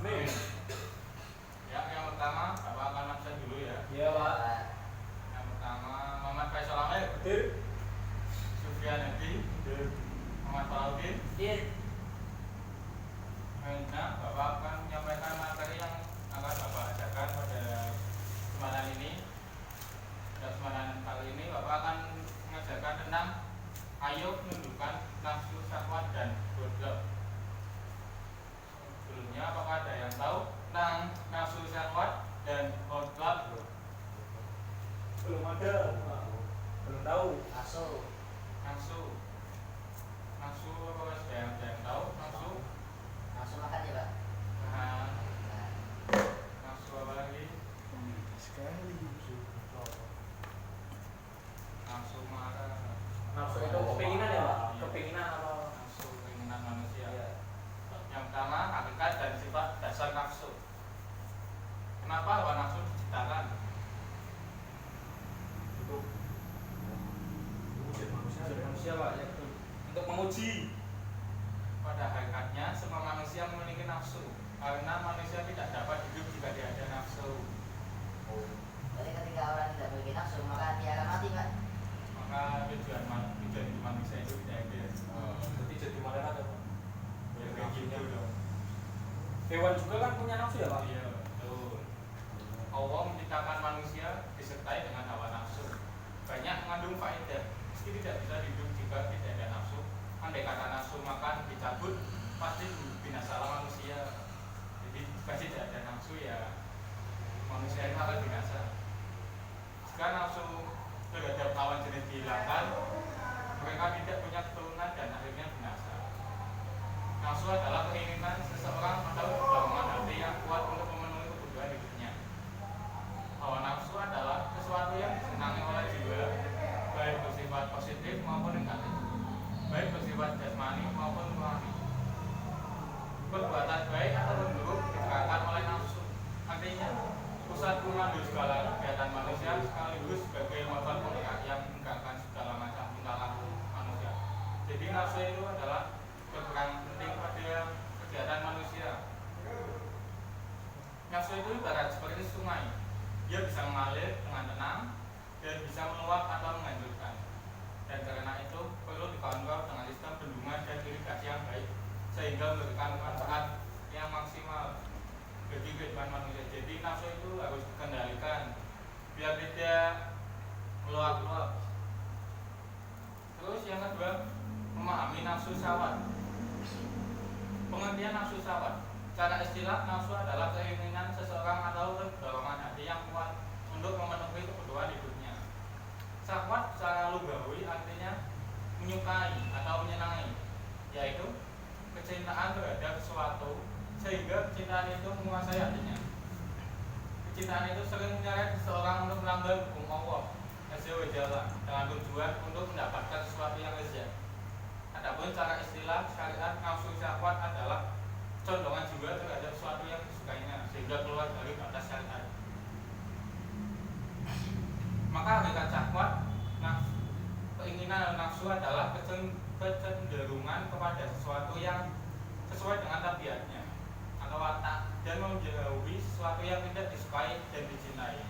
Nih. Ya, yang pertama Bapak akan absen dulu ya. Iya, Pak. Yang pertama Muhammad Faisal Amir. Dir. Sufyan Hadi. Dir. Muhammad Falaudin. Dir. Nah, Bapak akan menyampaikan materi yang akan Bapak ajarkan pada kesempatan ini. Pada kesempatan kali ini Bapak akan mengajarkan tentang ayo menundukkan nafsu syahwat dan godok. Sebelumnya apakah ada yang tahu tentang nafsu syahwat dan godok? Belum ada. Belum tahu. Masuk. Nafsu apakah sudah ada yang tahu nafsu? Masuk makan ya, Pak. Nah, nafsu apa lagi? Sekali. Nafsu marah. Nafsu itu kepinginan ya, Pak? Iya. Kepinginan apa? Nafsu keinginan manusia. Iya. Yang pertama hakikat dan sifat dasar nafsu. Kenapa hawa nafsu diciptakan? Untuk manusia, Pak, ya betul. Untuk menguji. Pada hakikatnya semua manusia memiliki nafsu karena manusia tidak dapat hidup jika tidak ada nafsu. Jadi ketika orang tidak memiliki nafsu, maka dia akan mati, Pak. Maka tujuan hidup manusia itu tidak ada. Jadi jadi malaikat ya, Pak? Ya kayak gitu dong. Hewan juga kan punya nafsu ya, Pak? Iya, betul. Allah menciptakan manusia disertai dengan hawa nafsu. Banyak mengandung faedah. Meski tidak bisa hidup jika tidak ada nafsu. Andai kata nafsu makan dicabut, pasti binasalah manusia. Jadi jika tidak ada nafsu ya manusia itu akan binasa. Jika nafsu terhadap lawan jenis dihilangkan, mereka tidak punya keturunan dan akhirnya binasa. Nafsu adalah keinginan seseorang atau dorongan hati yang kuat untuk memenuhi kebutuhan hidupnya. Hawa nafsu adalah sesuatu yang disenangi oleh jiwa, baik bersifat positif maupun negatif, baik bersifat jasmani maupun rohani. Perbuatan baik atau buruk digerakkan oleh nafsu. Artinya, pusat pemandu segala kegiatan manusia sekaligus sebagai motor penggerak yang menggerakkan segala macam tingkah laku manusia. Jadi nafsu itu adalah berperan penting pada kegiatan manusia. Nafsu itu ibarat seperti sungai. Dia bisa mengalir dengan tenang dan bisa meluap atau menghancurkan. Dan karena itu perlu dikontrol dengan sistem bendungan dan irigasi yang baik sehingga memberikan manfaat yang maksimal bagi kehidupan manusia. Jadi nafsu itu harus dikendalikan biar tidak meluap-luap. Terus yang kedua, memahami nafsu syahwat. Pengertian nafsu syahwat. Secara istilah, nafsu adalah keinginan seseorang atau dorongan hati yang kuat untuk memenuhi kebutuhan hidupnya. Syahwat secara lugawi artinya menyukai atau menyenangi, yaitu kecintaan terhadap sesuatu sehingga kecintaan itu menguasai hatinya. Kecintaan itu sering menyeret seseorang untuk melanggar hukum Allah Azza wa Jalla dengan tujuan untuk mendapatkan sesuatu yang lezat. Adapun secara istilah syariat, nafsu syahwat adalah condongan jiwa terhadap sesuatu yang disukainya sehingga keluar dari batas syariat. Maka hakikat syahwat, keinginan nafsu adalah kecenderungan kepada sesuatu yang sesuai dengan tabiatnya atau watak dan menjauhi sesuatu yang tidak disukai dan dicintai.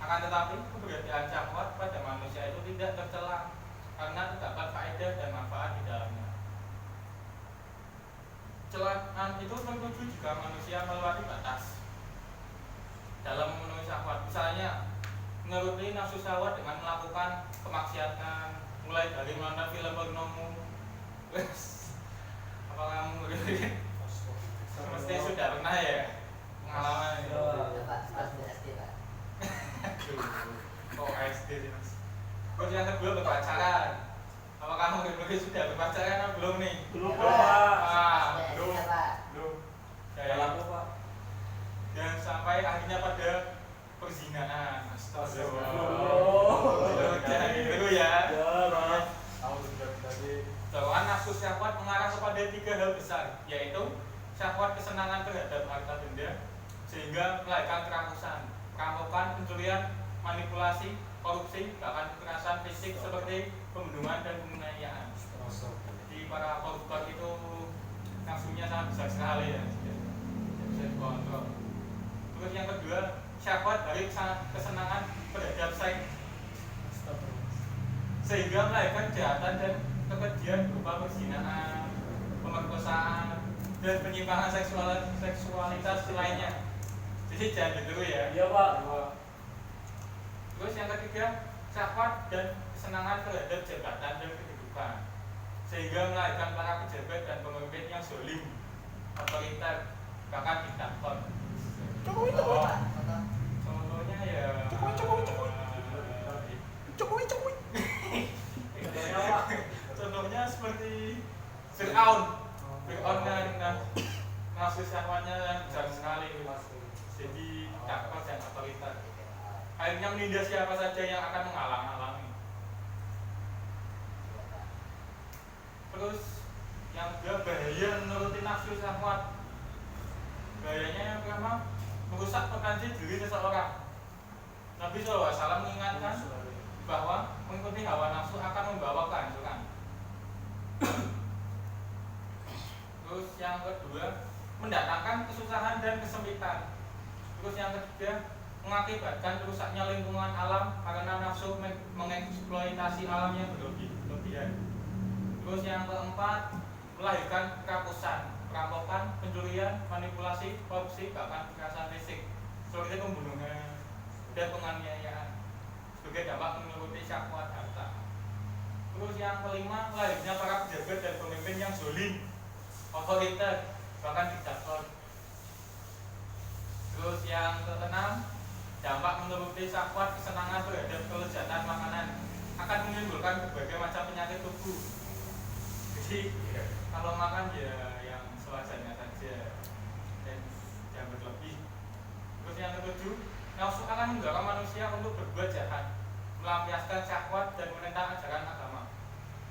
Akan tetapi keberadaan syahwat pada manusia itu tidak tercela karena terdapat faedah dan manfaat di dalamnya. Celaan itu tertuju jika manusia melewati batas dalam memenuhi syahwat. Misalnya menuruti nafsu syahwat dengan melakukan kemaksiatan, mulai dari menonton film pornomu. Apa kamu mesti sudah pernah ya pengalaman itu? Pak, SD, Pak. Kok SD sih mas? Terus yang kedua berpacaran. Apa kamu sudah berpacaran atau belum nih? Belum, Ya, Pak. Belum. Ya, Pak. Belum. Jalan apa, Pak? Dan sampai akhirnya pada perzinaan. Astagfirullah. Jadi dulu ya. Ya, Pak. Tahu sudah tadi. Bawaan nafsu syahwat mengarah kepada 3 hal besar, yaitu syahwat kesenangan terhadap harta benda sehingga melahirkan kerakusan, perampokan, pencurian, manipulasi, korupsi, bahkan kekerasan fisik seperti pembunuhan dan penganiayaan. Jadi para koruptor itu nafsunya sangat besar sekali ya. Bisa dibawa dan penyimpangan seksualitas lainnya. Jadi jangan ditiru ya. Iya Pak. Terus yang ketiga, syahwat dan kesenangan terhadap jabatan dan kedudukan, sehingga melahirkan para pejabat dan pemimpin yang zalim, otoriter, bahkan diktator. Contoh, Pak. Contoh. Contohnya ya. Contohnya seperti Fir'aun. Fir'aun kan nafsu syahwatnya yang besar sekali. Jadi diktator dan otoriter. Akhirnya menindas siapa saja yang akan menghalang-halangi. Terus yang kedua, bahaya menuruti nafsu syahwat. Bahayanya yang pertama, merusak potensi diri seseorang. Nabi SAW mengingatkan bahwa mengikuti hawa nafsu akan membawa kehancuran. Terus yang kedua, mendatangkan kesusahan dan kesempitan. Terus yang ketiga, mengakibatkan rusaknya lingkungan alam karena nafsu mengeksploitasi alam yang berlebihan. Terus yang keempat, melahirkan kerakusan, perampokan, pencurian, manipulasi, korupsi, bahkan kekerasan fisik seperti pembunuhan dan penganiayaan sebagai dampak menuruti syahwat harta. Terus yang kelima, lahirnya para pejabat dan pemimpin yang zalim, otoriter, bahkan diktator. Terus yang keenam, dampak menuruti syahwat kesenangan terhadap kelezatan makanan akan menimbulkan berbagai macam penyakit tubuh. Jadi kalau makan ya yang sewajarnya saja dan jangan berlebih. Terus yang ketujuh, nafsu akan mendorong manusia untuk berbuat jahat, melampiaskan syahwat dan menentang ajaran agama.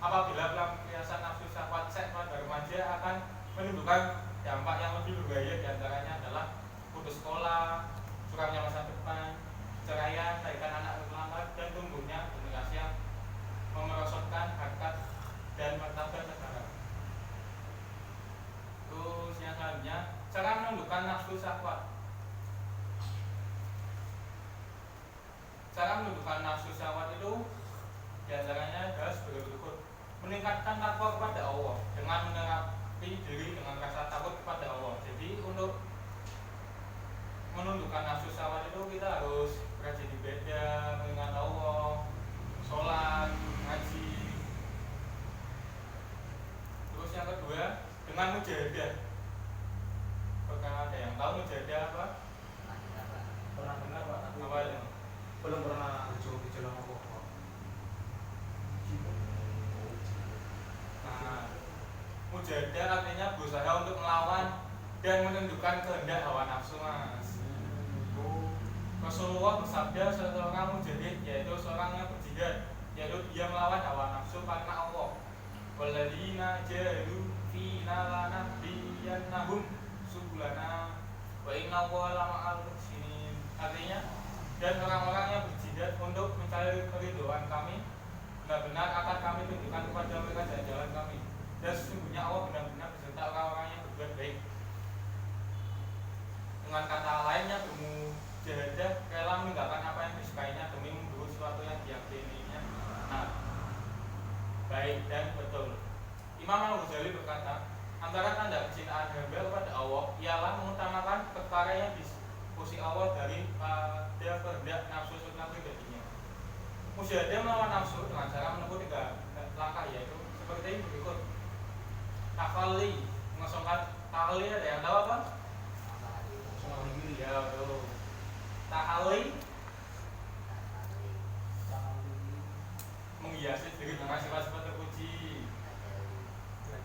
Apabila pelampiasan nafsu syahwat seks pada remaja akan menimbulkan dampak yang lebih berbahaya, diantaranya adalah putus sekolah, suramnya masa depan, perceraian, melahirkan anak terlambat, dan tumbuhnya generasi yang memerosotkan harkat dan martabat negara. Terus yang selanjutnya, cara menundukkan nafsu syahwat. Cara menundukkan nafsu syahwat itu diantaranya adalah sebagai berikut: meningkatkan takwa kepada Allah dengan menerapi diri dengan rasa takut kepada Allah. Jadi untuk menundukkan nafsu syahwat itu kita harus rajin ibadah, mengingat Allah, sholat, ngaji. Terus yang kedua, dengan mujahadah. Apakah ada yang tahu mujahadah apa? Pernah dengar Pak? Apa itu? Belum pernah. Nah, mujahadah artinya berusaha untuk melawan dan menundukkan kehendak hawa nafsu, Mas. Rasulullah bersabda, seorang mujahid yaitu seorang yang berjihad, yaitu dia melawan hawa nafsu karena Allah. Walladzina jahadu fina lanahdiyannahum subulana wa inna Allaha lama'al muhsinin. Artinya, dan orang-orang yang berjihad untuk mencari keridhaan kami, benar-benar akan kami tunjukkan kepada mereka jalan-jalan kami. Dan sesungguhnya Allah benar-benar beserta orang-orang yang berbuat baik. Dengan kata lainnya, bermujahadah rela meninggalkan apa yang disukainya demi memburu sesuatu yang diyakininya benar, baik dan betul. Imam Al-Ghazali berkata, antara tanda kecintaan hamba kepada Allah ialah mengutamakan perkara yang dipuji Allah daripada kehendak nafsu sunnah pribadinya. Mujahadah melawan nafsu dengan cara menempuh 3 langkah, yaitu seperti berikut: takhalli, mengosongkan. Takhalli ada yang tahu apa? Ya, betul. Takhalli, menghiasi diri dengan sifat-sifat terpuji.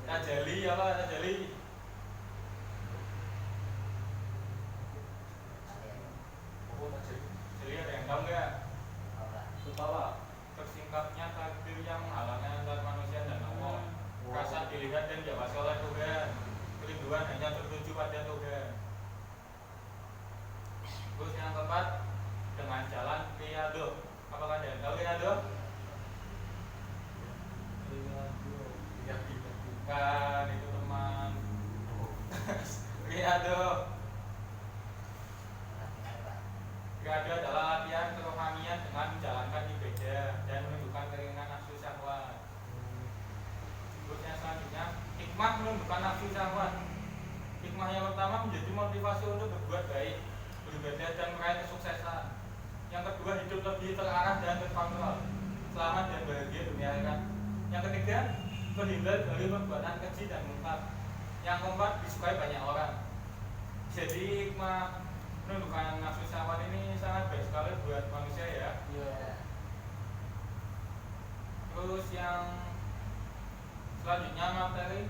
Tajali apa? Tajali jadi ada yang tahu nggak? Lupa Pak. Tersingkapnya takdir yang menghalangi antara manusia dan Allah. Rasa dilihat dan diawasi oleh Tuhan. Kerinduan hanya tertuju pada Tuhan. Terus yang keempat, dengan jalan riyadho. Apakah ada yang tahu riyadho? Bukan, itu teman. Riyadho. Riyadho adalah latihan kerohanian dengan menjalankan ibadah dan menundukkan keringan nafsu syahwat. Terus yang selanjutnya, hikmah menundukkan nafsu syahwat. Hikmah yang pertama menjadi motivasi untuk berbuat baik, beribadah dan meraih kesuksesan. Yang kedua, hidup lebih terarah dan terkontrol, selamat dan bahagia dunia akhirat. Yang ketiga, terhindar dari perbuatan keji dan munkar. Yang keempat, disukai banyak orang. Jadi hikmah menundukkan nafsu syahwat ini sangat baik sekali buat manusia ya. Iya. Terus yang selanjutnya materi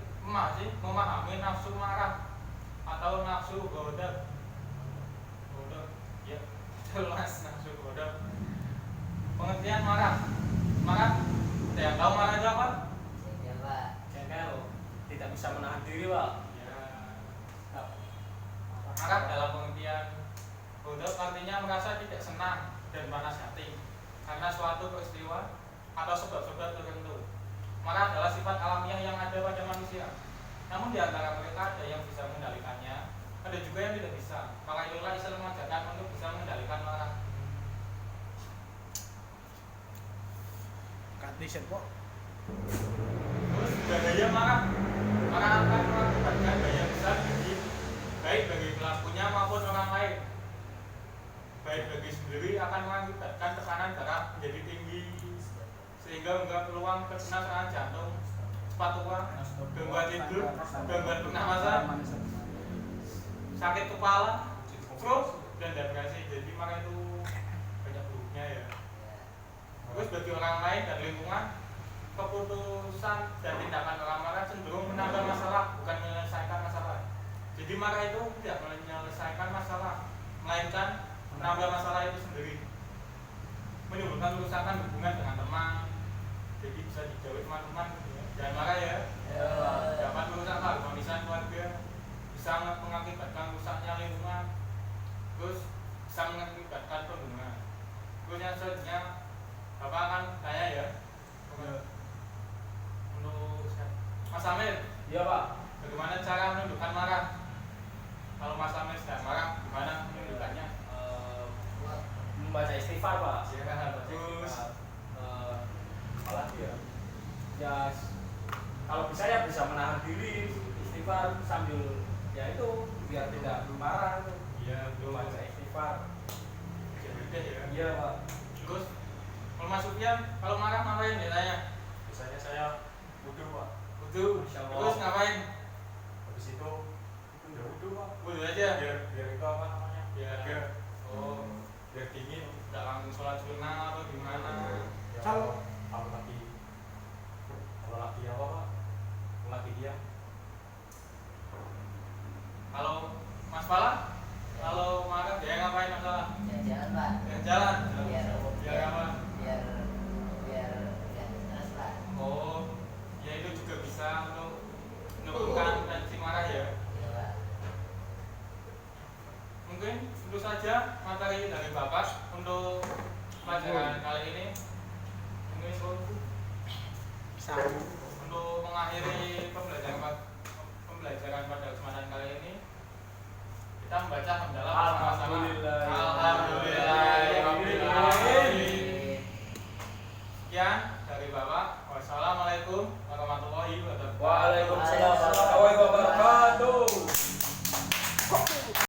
memahami nafsu marah atau nafsu ghadab. Ya, jelas nafsu ghadab. Pengertian marah. Marah, ada yang tahu marah itu apa? Iya, Pak. Jengkel, tidak bisa menahan diri, Pak. Ya. Marah dalam pengertian ghadab artinya merasa tidak senang dan panas hati karena suatu peristiwa atau sebab-sebab tertentu. Marah adalah sifat alamiah yang ada pada manusia. Namun di antara mereka ada yang bisa mengendalikannya, ada juga yang tidak bisa. Maka itulah Islam mengajarkan untuk bisa mengendalikan marah. Condition, Pak. Terus bahaya marah. Marah akan mengakibatkan bahaya besar baik bagi pelakunya maupun orang lain. Baik bagi sendiri akan mengakibatkan tekanan darah menjadi tinggi sehingga membuat peluang terkena serangan jantung, cepat tua, gangguan tidur, gangguan pernafasan, sakit kepala, stroke, dan depresi. Jadi marah itu banyak buruknya ya. Terus bagi orang lain dan lingkungan, keputusan dan tindakan orang marah cenderung menambah masalah, bukan menyelesaikan masalah. Jadi marah itu tidak menyelesaikan masalah, melainkan menambah masalah itu sendiri, menimbulkan kerusakan hubungan dengan teman. Jadi bisa dijauhi teman-teman, jangan marah ya. Dapat merusak keharmonisan keluarga, bisa mengakibatkan rusaknya lingkungan, terus bisa mengakibatkan pembunuhan. Terus yang selanjutnya, Bapak akan tanya ya. Untuk Mas Amir, Iya, Pak. bagaimana cara menundukkan marah? Kalau Mas Amir sedang marah, gimana menundukkannya? Membaca istighfar, Pak. Ya, bagus. Apalagi ya? Ya, kalau bisa ya bisa menahan diri, istighfar sambil ya itu biar tidak marah. Iya, belum Membaca istighfar. Udah ya. Iya, Pak. Terus kalau Mas Sufyan, kalau marah ngapain ditanya? Biasanya saya wudhu, Pak. Wudhu. Masya Allah. Terus ngapain? Habis itu ya wudhu, Pak. Wudhu aja. Biar itu apa namanya? Biar biar dingin. Tidak langsung sholat sunnah atau gimana? Ya, kalau lagi apa, Pak? Lagi dia. Kalau Mas Pala, kalau marah dia ngapain masalah? Jalan-jalan, Pak. Jalan. Biar apa? biar nggak stres, Pak. Oh, ya itu juga bisa untuk menurunkan tensi marah ya. Iya, Pak. Mungkin itu saja materi dari Bapak untuk pelajaran kali ini. Mungkin untuk mengakhiri pembelajaran pada kesempatan kali ini, kita membaca hamdalah bersama-sama. Alhamdulillahirobbilalamin. Sekian dari Bapak. Wassalamualaikum warahmatullahi wabarakatuh. Waalaikumsalam.